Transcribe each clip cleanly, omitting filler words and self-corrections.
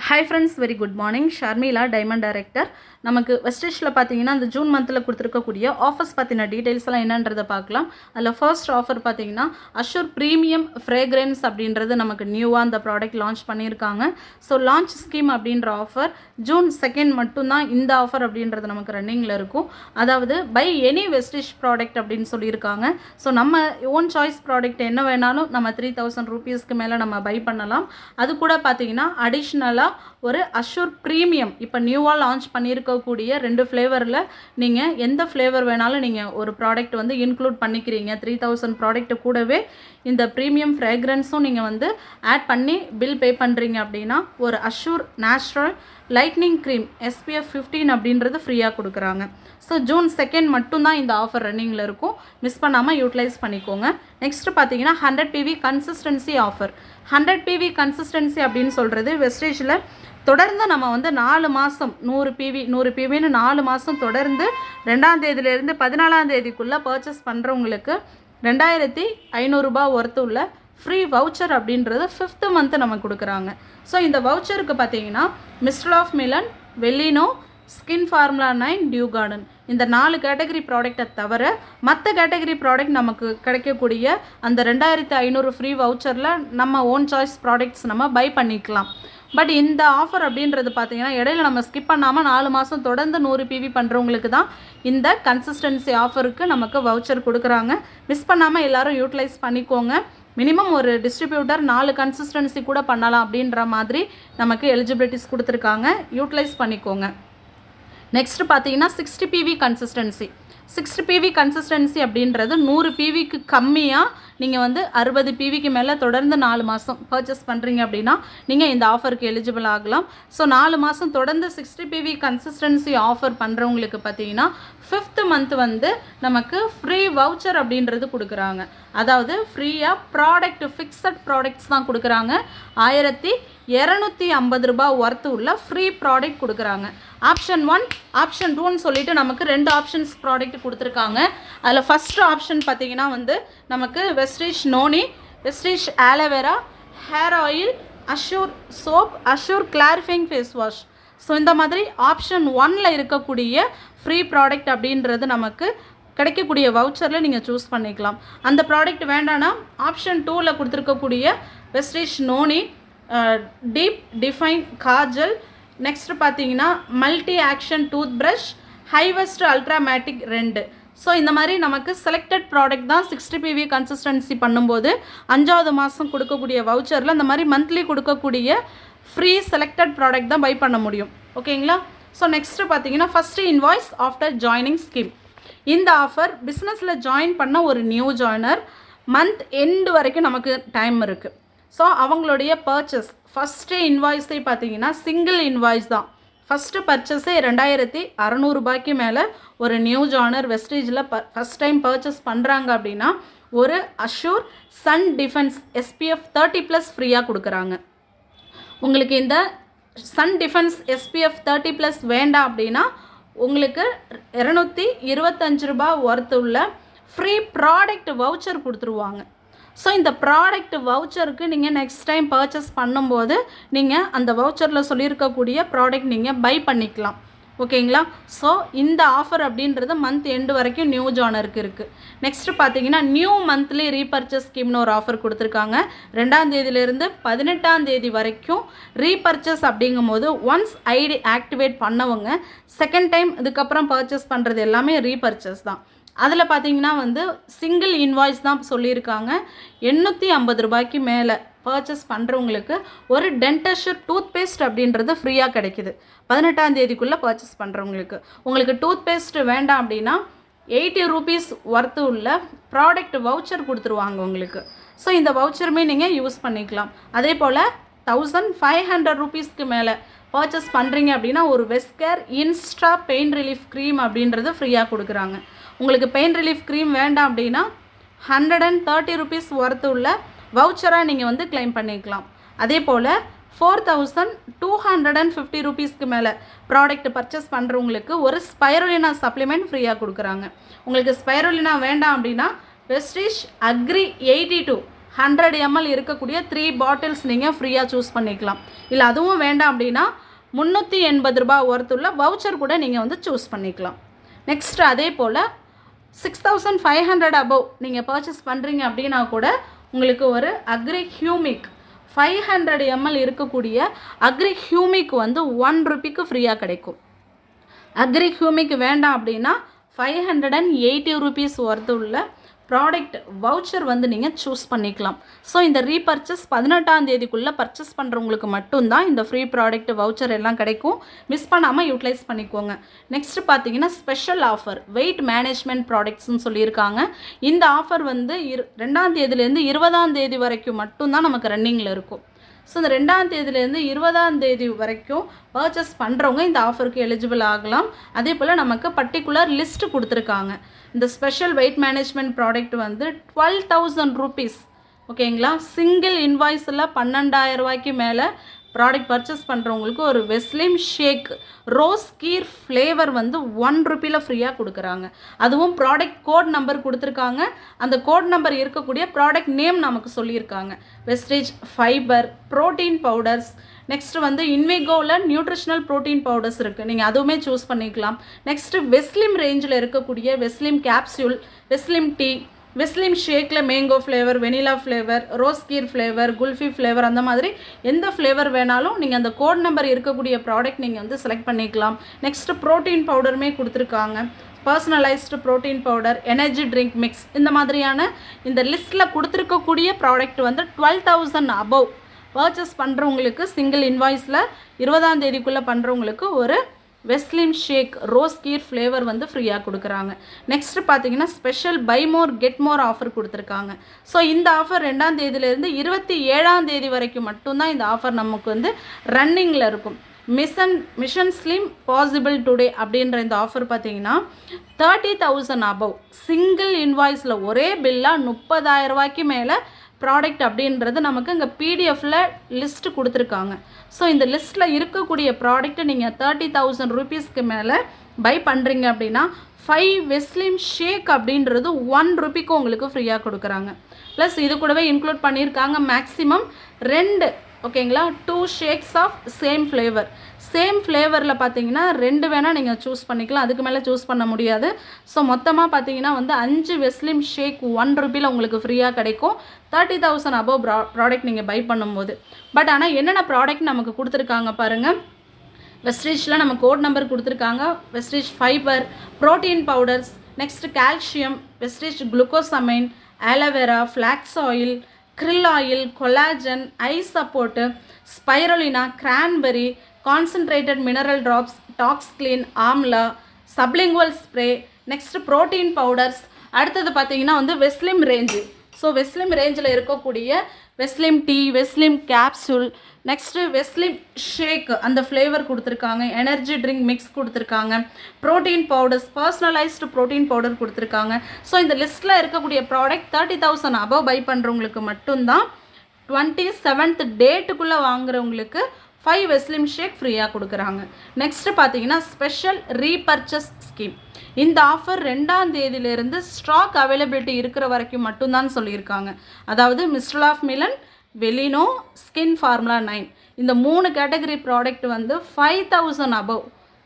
Hi friends, very good morning. Sharmila, Diamond Director. நமக்கு வெஸ்டேஜில் பார்த்தீங்கன்னா அந்த ஜூன் மந்தில் கொடுத்துருக்கக்கூடிய ஆஃபர்ஸ் பற்றின டீட்டெயில்ஸ் எல்லாம் என்னன்றதை பார்க்கலாம். அதில் ஃபர்ஸ்ட் ஆஃபர் பார்த்தீங்கன்னா அஷூர் ப்ரீமியம் ஃப்ரேக்ரன்ஸ் அப்படின்றது நமக்கு நியூவாக அந்த ப்ராடக்ட் லான்ச் பண்ணியிருக்காங்க. ஸோ லான்ச் ஸ்கீம் அப்படின்ற ஆஃபர் ஜூன் 2 மட்டும்தான் இந்த ஆஃபர் அப்படின்றது நமக்கு ரன்னிங்கில் இருக்கும். அதாவது பை எனி வெஸ்டேஜ் ப்ராடக்ட் அப்படின்னு சொல்லியிருக்காங்க. ஸோ நம்ம ஓன் சாய்ஸ் ப்ராடக்ட் என்ன வேணாலும் நம்ம 3000 ரூபீஸ்க்கு மேலே நம்ம பை பண்ணலாம். அது கூட பார்த்தீங்கன்னா அடிஷ்னலாக ஒரு அஷூர் ப்ரீமியம் இப்போ நியூவாக லான்ச் பண்ணியிருக்கக்கூடிய 2 ஃப்ளேவரில் நீங்கள் எந்த ஃப்ளேவர் வேணாலும் நீங்கள் ஒரு ப்ராடக்ட் வந்து இன்க்ளூட் பண்ணிக்கிறீங்க. 3000 ப்ராடக்ட்டு கூடவே இந்த ப்ரீமியம் ஃப்ரேக்ரன்ஸும் நீங்கள் வந்து ஆட் பண்ணி பில் பே பண்ணுறீங்க அப்படின்னா ஒரு Azure natural lightning cream SPF 15 அப்படின்றது ஃப்ரீயாக கொடுக்குறாங்க. ஸோ ஜூன் 2 மட்டும்தான் இந்த ஆஃபர் ரன்னிங்கில் இருக்கும். மிஸ் பண்ணாமல் யூட்டிலைஸ் பண்ணிக்கோங்க. நெக்ஸ்ட்டு பார்த்தீங்கன்னா 100 PV consistency offer. 100 PV consistency அப்படின்னு சொல்கிறது வெஸ்டேஜில் தொடர்ந்து நம்ம வந்து 4 மாதம் 100 PVன்னு 4 மாதம் தொடர்ந்து 2ஆம் தேதியிலேருந்து 14ஆம் தேதிக்குள்ளே பர்ச்சேஸ் பண்ணுறவங்களுக்கு 2500 ரூபாய் ஒர்த்து உள்ள ஃப்ரீ வவுச்சர் அப்படின்றது 5th மந்த்து நம்ம கொடுக்குறாங்க. ஸோ இந்த வவுச்சருக்கு பார்த்தீங்கன்னா mister of Milan, Vellino, skin formula 9, dew garden இந்த 4 கேட்டகரி ப்ராடக்டை தவிர மற்ற கேட்டகரி ப்ராடக்ட் நமக்கு கிடைக்கக்கூடிய அந்த 2500 ஃப்ரீ வவுச்சரில் நம்ம ஓன் சாய்ஸ் ப்ராடக்ட்ஸ் நம்ம பை பண்ணிக்கலாம். பட் இந்த ஆஃபர் அப்படின்றது பார்த்தீங்கன்னா இடையில நம்ம ஸ்கிப் பண்ணாமல் 4 மாதம் தொடர்ந்து 100 PV பண்ணுறவங்களுக்கு தான் இந்த கன்சிஸ்டன்சி ஆஃபருக்கு நமக்கு வவுச்சர் கொடுக்குறாங்க. மிஸ் பண்ணாமல் எல்லோரும் யூட்டிலைஸ் பண்ணிக்கோங்க. மினிமம் ஒரு டிஸ்ட்ரிபியூட்டர் 4 கன்சிஸ்டன்சி கூட பண்ணலாம் அப்படின்ற மாதிரி நமக்கு எலிஜிபிலிட்டிஸ் கொடுத்துருக்காங்க. யூட்டிலைஸ் பண்ணிக்கோங்க. நெக்ஸ்ட் பார்த்தீங்கன்னா 60 PV கன்சிஸ்டன்சி. 60 PV கன்சிஸ்டன்சி அப்படின்றது 100 PVக்கு கம்மியாக நீங்கள் வந்து 60 PVக்கு மேலே தொடர்ந்து 4 மாதம் பர்ச்சேஸ் பண்ணுறீங்க அப்படின்னா நீங்கள் இந்த ஆஃபருக்கு எலிஜிபிள் ஆகலாம். ஸோ 4 மாதம் தொடர்ந்து 60 PV கன்சிஸ்டன்சி ஆஃபர் பண்ணுறவங்களுக்கு பார்த்தீங்கன்னா 5th மந்த் வந்து நமக்கு ஃப்ரீ வவுச்சர் அப்படின்றது கொடுக்குறாங்க. அதாவது ஃப்ரீயாக ப்ராடக்ட் ஃபிக்ஸட் ப்ராடக்ட்ஸ் தான் கொடுக்குறாங்க. 1250 ரூபாய் ஒர்த்து உள்ள ஃப்ரீ ப்ராடக்ட் கொடுக்குறாங்க. ஆப்ஷன் 1, ஆப்ஷன் 2ன்னு சொல்லிட்டு நமக்கு 2 ஆப்ஷன்ஸ் ப்ராடக்ட் கொடுத்துருக்காங்க. அதில் ஃபஸ்ட்டு ஆப்ஷன் பார்த்தீங்கன்னா வந்து நமக்கு Vestige noni, Vestige aloe vera hair oil, Assure soap, Assure clarifying face wash. So இந்த மாதிரி ஆப்ஷன் 1ல் இருக்கக்கூடிய ஃப்ரீ ப்ராடக்ட் அப்படின்றது நமக்கு கிடைக்கக்கூடிய வவுச்சரில் நீங்கள் சூஸ் பண்ணிக்கலாம். அந்த ப்ராடக்ட் வேண்டான்னா ஆப்ஷன் 2ல் கொடுத்துருக்கக்கூடிய Vestige noni deep define kajal, next பார்த்தீங்கன்னா மல்டி ஆக்ஷன் டூத் ப்ரஷ், ஹைவெஸ்ட் அல்ட்ராமேட்டிக் 2. ஸோ இந்த மாதிரி நமக்கு செலக்டட் ப்ராடக்ட் தான் 60 PV கன்சிஸ்டன்சி பண்ணும்போது 5ஆவது மாதம் கொடுக்கக்கூடிய வவுச்சரில் அந்த மாதிரி மந்த்லி கொடுக்கக்கூடிய ஃப்ரீ செலக்டட் ப்ராடக்ட் தான் பை பண்ண முடியும். ஓகேங்களா? ஸோ நெக்ஸ்ட்டு பார்த்தீங்கன்னா first invoice after joining scheme. இந்த ஆஃபர் பிஸ்னஸில் ஜாயின் பண்ண ஒரு நியூ ஜாயினர் மந்த் எண்டு வரைக்கும் நமக்கு டைம் இருக்குது. ஸோ அவங்களுடைய பர்ச்சேஸ் ஃபஸ்ட்டு இன்வாய்ஸே பார்த்தீங்கன்னா சிங்கிள் இன்வாய்ஸ் தான். ஃபஸ்ட்டு பர்ச்சேஸே 2600 ரூபாய்க்கு மேலே ஒரு நியூ ஜாயினர் வெஸ்டேஜில் ஃபஸ்ட் டைம் பர்ச்சேஸ் பண்ணுறாங்க அப்படின்னா ஒரு அஷூர் சன் டிஃபென்ஸ் SPF 30+ ஃப்ரீயாக கொடுக்குறாங்க. உங்களுக்கு இந்த சன் டிஃபென்ஸ் SPF 30+ வேண்டாம் அப்படின்னா உங்களுக்கு 225 ரூபாய் ஒர்த்து உள்ள ஃப்ரீ ப்ராடக்ட் வவுச்சர் கொடுத்துருவாங்க. ஸோ இந்த ப்ராடக்ட் வவுச்சருக்கு நீங்கள் நெக்ஸ்ட் டைம் பர்ச்சேஸ் பண்ணும்போது நீங்கள் அந்த வவுச்சரில் சொல்லியிருக்கக்கூடிய ப்ராடக்ட் நீங்கள் பை பண்ணிக்கலாம். ஓகேங்களா? ஸோ இந்த ஆஃபர் அப்படின்றது மந்த் எண்டு வரைக்கும் நியூ ஜாயினருக்கு இருக்குது. நெக்ஸ்ட்டு பார்த்தீங்கன்னா நியூ மந்த்லி ரீபர்ச்சேஸ் ஸ்கீம்னு ஒரு ஆஃபர் கொடுத்துருக்காங்க. 2ஆம் தேதியிலேருந்து 18ஆம் தேதி வரைக்கும் ரீபர்ச்சேஸ் அப்படிங்கும்போது ஒன்ஸ் ஐடி ஆக்டிவேட் பண்ணவங்க செகண்ட் டைம் இதுக்கப்புறம் பர்ச்சேஸ் பண்ணுறது எல்லாமே ரீபர்ச்சேஸ் தான். அதில் பார்த்தீங்கன்னா வந்து சிங்கிள் இன்வாய்ஸ் தான் சொல்லியிருக்காங்க. 850 ரூபாய்க்கு மேலே பர்ச்சேஸ் பண்ணுறவங்களுக்கு ஒரு டென்டஷர் டூத் பேஸ்ட் அப்படின்றது ஃப்ரீயாக கிடைக்கிது 18ஆம் தேதிக்குள்ளே பர்ச்சேஸ் பண்ணுறவங்களுக்கு. உங்களுக்கு டூத் பேஸ்ட் வேண்டாம் அப்படின்னா 80 ரூபீஸ் ஒர்த்து உள்ள ப்ராடக்ட் வவுச்சர் கொடுத்துருவாங்க உங்களுக்கு. ஸோ இந்த வவுச்சருமே நீங்கள் யூஸ் பண்ணிக்கலாம். அதே போல் 1500 ரூபீஸ்க்கு மேலே பர்ச்சேஸ் பண்ணுறீங்க அப்படின்னா ஒரு வெஸ்கேர் இன்ஸ்டா பெயின் ரிலீஃப் க்ரீம் அப்படின்றது ஃப்ரீயாக கொடுக்குறாங்க. உங்களுக்கு பெயின் ரிலீஃப் க்ரீம் வேண்டாம் அப்படின்னா 130 ரூபீஸ் ஒர்த்து உள்ள வவுச்சராக நீங்கள் வந்து கிளைம் பண்ணிக்கலாம். அதே போல் 4250 ரூபீஸ்க்கு மேலே ப்ராடக்ட் பர்ச்சேஸ் பண்ணுறவங்களுக்கு ஒரு ஸ்பைருலினா சப்ளிமெண்ட் ஃப்ரீயாக கொடுக்குறாங்க. உங்களுக்கு ஸ்பைருலினா வேண்டாம் அப்படின்னா வெஸ்டேஜ் அக்ரி 82 100 ml இருக்கக்கூடிய 3 பாட்டில்ஸ் நீங்கள் ஃப்ரீயாக சூஸ் பண்ணிக்கலாம். இல்லை அதுவும் வேண்டாம் அப்படின்னா 380 ரூபாய் ஒர்த்துள்ள வவுச்சர் கூட நீங்கள் வந்து சூஸ் பண்ணிக்கலாம். நெக்ஸ்ட் அதே போல் 6500 அபவ் நீங்கள் பர்ச்சேஸ் பண்ணுறீங்க அப்படின்னா கூட உங்களுக்கு ஒரு அக்ரி ஹியூமிக் 500 ml இருக்கக்கூடிய அக்ரி ஹியூமிக் வந்து 1 ரூபிக்கு ஃப்ரீயாக கிடைக்கும். அக்ரி ஹியூமிக் வேண்டாம் அப்படின்னா 580 rupees ஒர்த்து உள்ள ப்ராடக்ட் வவுச்சர் வந்து நீங்கள் சூஸ் பண்ணிக்கலாம். ஸோ இந்த ரீபர்ச்சேஸ் 18ஆம் தேதிக்குள்ளே பர்ச்சேஸ் பண்ணுறவங்களுக்கு மட்டும்தான் இந்த ஃப்ரீ ப்ராடக்ட் வவுச்சர் எல்லாம் கிடைக்கும். மிஸ் பண்ணாமல் யூட்டிலைஸ் பண்ணிக்கோங்க. நெக்ஸ்ட் பார்த்தீங்கன்னா ஸ்பெஷல் ஆஃபர் வெயிட் மேனேஜ்மெண்ட் ப்ராடக்ட்ஸ்னு சொல்லியிருக்காங்க. இந்த ஆஃபர் வந்து 2ஆம் தேதியிலேருந்து 20ஆம் தேதி வரைக்கும் மட்டும்தான் நமக்கு ரன்னிங்கில் இருக்கும். ஸோ இந்த 2ஆம் தேதியிலேருந்து 20ஆம் தேதி வரைக்கும் பர்ச்சேஸ் பண்ணுறவங்க இந்த ஆஃபருக்கு எலிஜிபிள் ஆகலாம். அதே போல் நமக்கு பர்டிகுலர் லிஸ்ட்டு கொடுத்துருக்காங்க. இந்த ஸ்பெஷல் வெயிட் மேனேஜ்மெண்ட் ப்ராடக்ட் வந்து 12,000 rupees ஓகேங்களா. சிங்கிள் இன்வாய்ஸில் 12,000 ரூபாய்க்கு மேலே ப்ராடக்ட் பர்ச்சேஸ் பண்ணுறவங்களுக்கு ஒரு வெஸ்லிம் ஷேக் ரோஸ் கீர் ஃப்ளேவர் வந்து 1 ரூபியில் ஃப்ரீயாக கொடுக்குறாங்க. அதுவும் ப்ராடக்ட் கோட் நம்பர் கொடுத்துருக்காங்க. அந்த கோட் நம்பர் இருக்கக்கூடிய ப்ராடக்ட் நேம் நமக்கு சொல்லியிருக்காங்க. Wastage fibre protein powders. Next வந்து இன்விகோவில் நியூட்ரிஷனல் ப்ரோட்டீன் பவுடர்ஸ் இருக்குது, நீங்கள் அதுவுமே சூஸ் பண்ணிக்கலாம். நெக்ஸ்ட்டு வெஸ்லிம் ரேஞ்சில் இருக்கக்கூடிய Veslim capsule, Veslim tea, Veslim ஷேக்கில் mango flavour, vanilla flavour, rose kheer flavour, kulfi flavour, அந்த மாதிரி எந்த ஃப்ளேவர் வேணாலும் நீங்கள் அந்த கோட் நம்பர் இருக்கக்கூடிய ப்ராடக்ட் நீங்கள் வந்து செலக்ட் பண்ணிக்கலாம். நெக்ஸ்ட்டு ப்ரோட்டீன் பவுடருமே கொடுத்துருக்காங்க. Personalised protein powder, energy drink mix, இந்த மாதிரியான இந்த லிஸ்ட்டில் கொடுத்துருக்கக்கூடிய ப்ராடக்ட் வந்து 12,000 அபவ் பர்ச்சேஸ் பண்ணுறவங்களுக்கு சிங்கிள் இன்வாய்ஸில் 20ஆம் தேதிக்குள்ளே பண்ணுறவங்களுக்கு ஒரு வெஸ்லிம் ஷேக் ரோஸ் கீர் ஃப்ளேவர் வந்து ஃப்ரீயாக கொடுக்குறாங்க. நெக்ஸ்ட்டு பார்த்தீங்கன்னா special buy more get more offer கொடுத்துருக்காங்க. ஸோ இந்த ஆஃபர் 2ஆம் தேதியிலேருந்து 27ஆம் தேதி வரைக்கும் மட்டும்தான் இந்த ஆஃபர் நமக்கு வந்து ரன்னிங்கில் இருக்கும். மிஷன் ஸ்லிம் பாசிபிள் டுடே அப்படின்ற இந்த ஆஃபர் பார்த்தீங்கன்னா 30,000 அபவ் சிங்கிள் இன்வாய்ஸில் ஒரே பில்லாக 30,000 ரூபாய்க்கு மேலே ப்ராடக்ட் அப்படின்றது நமக்கு இங்கே பிடிஎஃப்பில் லிஸ்ட்டு கொடுத்துருக்காங்க. ஸோ இந்த லிஸ்ட்டில் இருக்கக்கூடிய ப்ராடக்ட்டை நீங்கள் 30,000 rupeesக்கு மேலே பை பண்ணுறீங்க அப்படின்னா 5 வெஸ்லிம் ஷேக் அப்படின்றது 1 ரூபிக்கு உங்களுக்கு ஃப்ரீயாக கொடுக்குறாங்க. ப்ளஸ் இது கூடவே இன்க்ளூட் பண்ணியிருக்காங்க மேக்ஸிமம் 2 ஓகேங்களா 2 shakes of same flavour. Same ஃப்ளேவரில் பார்த்தீங்கன்னா 2 வேணால் நீங்கள் சூஸ் பண்ணிக்கலாம், அதுக்கு மேலே சூஸ் பண்ண முடியாது. ஸோ மொத்தமாக பார்த்தீங்கன்னா வந்து 5 வெஸ்லிம் ஷேக் 1 ரூபியில் உங்களுக்கு ஃப்ரீயாக கிடைக்கும் 30,000 அபவ் ப்ராடக்ட் நீங்கள் பை பண்ணும்போது. பட் ஆனால் என்னென்ன ப்ராடக்ட் நமக்கு கொடுத்துருக்காங்க பாருங்கள். வெஸ்டேஜில் நம்ம கோட் நம்பர் கொடுத்துருக்காங்க. Vestige fibre, protein powders, next calcium, Vestige glucosamine, aloe vera, flax oil, krill oil, collagen, eye support, spirulina, cranberry, concentrated mineral drops, tox clean, amla, sublingual spray, next protein powders. அடுத்தது பார்த்தீங்கன்னா வந்து Veslim range. So Veslim ரேஞ்சில் இருக்கக்கூடிய Veslim tea, Veslim capsule, next Veslim shake அந்த flavour கொடுத்துருக்காங்க. Energy drink mix கொடுத்துருக்காங்க. Protein powders, personalised protein powder கொடுத்துருக்காங்க. So இந்த லிஸ்ட்டில் இருக்கக்கூடிய ப்ராடக்ட் 30,000 அபவ் பை பண்ணுறவங்களுக்கு மட்டும்தான் 27th டேட்டுக்குள்ளே வாங்குறவங்களுக்கு 5 வெஸ்லிம் ஷேக் ஃப்ரீயாக கொடுக்குறாங்க. நெக்ஸ்ட்டு பார்த்தீங்கன்னா ஸ்பெஷல் ரீபர்ச்சஸ் ஸ்கீம். இந்த ஆஃபர் 2ஆம் தேதியிலேருந்து ஸ்டாக் அவைலபிலிட்டி இருக்கிற வரைக்கும் மட்டும்தான் சொல்லியிருக்காங்க. அதாவது mister of Milan, Velino, skin formula 9 இந்த 3 கேட்டகரி ப்ராடக்ட் வந்து 5,000 அபவ்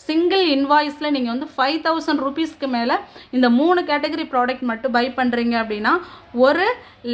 சிங்கிள் இன்வாய்ஸில் நீங்கள் வந்து 5,000 rupeesக்கு மேலே இந்த 3 கேட்டகரி ப்ராடக்ட் மட்டும் பை பண்ணுறீங்க அப்படின்னா ஒரு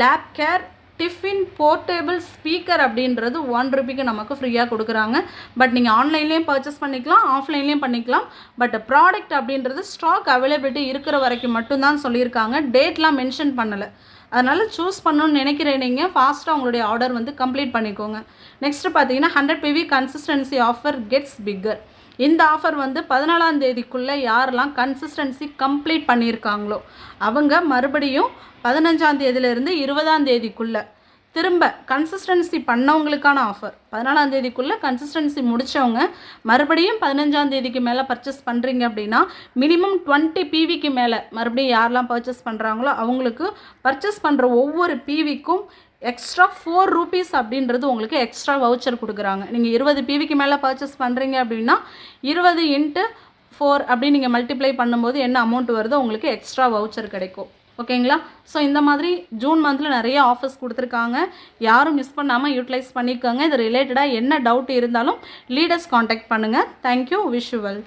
லேப் கேர் டிஃபின் போர்ட்டேபிள் ஸ்பீக்கர் அப்படின்றது 1 ரூபிக்கு நமக்கு ஃப்ரீயாக கொடுக்குறாங்க. பட் நீங்கள் ஆன்லைன்லேயும் பர்ச்சேஸ் பண்ணிக்கலாம், ஆஃப்லைன்லேயும் பண்ணிக்கலாம். பட் ப்ராடக்ட் அப்படின்றது ஸ்டாக் அவைலபிலிட்டி இருக்கிற வரைக்கும் மட்டும்தான் சொல்லியிருக்காங்க. டேட்லாம் மென்ஷன் பண்ணலை. அதனால் சூஸ் பண்ணணும்னு நினைக்கிறேன். நீங்கள் ஃபாஸ்ட்டாக உங்களுடைய ஆர்டர் வந்து கம்ப்ளீட் பண்ணிக்கோங்க. நெக்ஸ்ட்டு பார்த்தீங்கன்னா 100 PV consistency offer gets bigger. இந்த ஆஃபர் வந்து 14ஆம் தேதிக்குள்ளே யாரெல்லாம் கன்சிஸ்டன்சி கம்ப்ளீட் பண்ணியிருக்காங்களோ அவங்க மறுபடியும் 15ஆம் தேதியிலேருந்து 20ஆம் தேதிக்குள்ளே திரும்ப கன்சிஸ்டன்சி பண்ணவங்களுக்கான ஆஃபர். 14ஆம் தேதிக்குள்ளே கன்சிஸ்டன்சி முடித்தவங்க மறுபடியும் 15ஆம் தேதிக்கு மேலே பர்ச்சேஸ் பண்ணுறீங்க அப்படின்னா மினிமம் 20 PVக்கு மேலே மறுபடியும் யாரெல்லாம் பர்ச்சேஸ் பண்ணுறாங்களோ அவங்களுக்கு பர்ச்சேஸ் பண்ணுற ஒவ்வொரு PVக்கும் எக்ஸ்ட்ரா 4 rupees அப்படின்றது உங்களுக்கு எக்ஸ்ட்ரா வவுச்சர் கொடுக்குறாங்க. நீங்கள் 20 PVக்கு மேலே பர்ச்சேஸ் பண்ணுறீங்க அப்படின்னா 20 × 4 அப்படின்னு நீங்கள் மல்டிப்ளை பண்ணும்போது என்ன அமௌண்ட் வருதோ உங்களுக்கு எக்ஸ்ட்ரா வவுச்சர் கிடைக்கும். ஓகேங்களா? ஸோ இந்த மாதிரி ஜூன் மந்தில் நிறைய ஆஃபர்ஸ் கொடுத்துருக்காங்க. யாரும் மிஸ் பண்ணாமல் யூட்டிலைஸ் பண்ணிக்கோங்க. இது ரிலேட்டடாக என்ன டவுட் இருந்தாலும் லீடர்ஸ் காண்டாக்ட் பண்ணுங்கள். தேங்க்யூ. Wish you well.